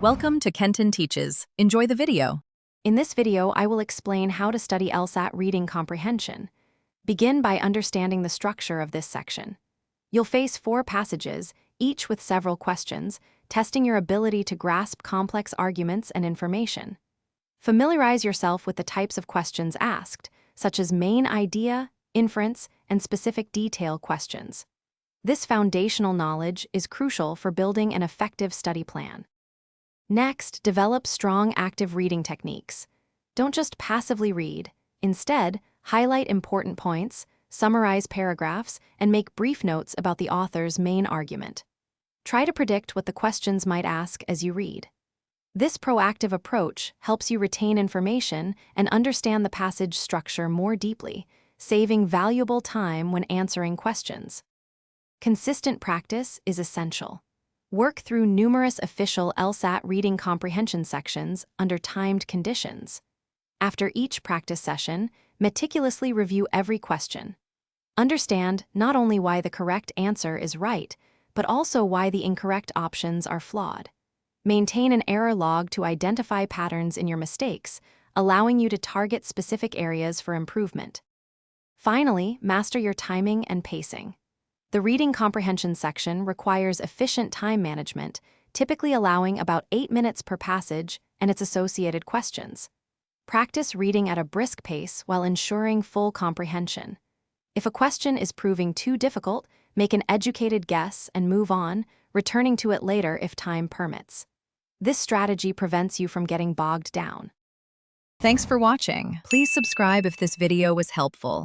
Welcome to Kenton Teaches. Enjoy the video. In this video, I will explain how to study LSAT reading comprehension. Begin by understanding the structure of this section. You'll face 4 passages, each with several questions, testing your ability to grasp complex arguments and information. Familiarize yourself with the types of questions asked, such as main idea, inference, and specific detail questions. This foundational knowledge is crucial for building an effective study plan. Next, develop strong active reading techniques. Don't just passively read. Instead, highlight important points, summarize paragraphs, and make brief notes about the author's main argument. Try to predict what the questions might ask as you read. This proactive approach helps you retain information and understand the passage structure more deeply, saving valuable time when answering questions. Consistent practice is essential. Work through numerous official LSAT reading comprehension sections under timed conditions. After each practice session, meticulously review every question. Understand not only why the correct answer is right, but also why the incorrect options are flawed. Maintain an error log to identify patterns in your mistakes, allowing you to target specific areas for improvement. Finally, master your timing and pacing. The reading comprehension section requires efficient time management, typically allowing about 8 minutes per passage and its associated questions. Practice reading at a brisk pace while ensuring full comprehension. If a question is proving too difficult, make an educated guess and move on, returning to it later if time permits. This strategy prevents you from getting bogged down. Thanks for watching. Please subscribe if this video was helpful.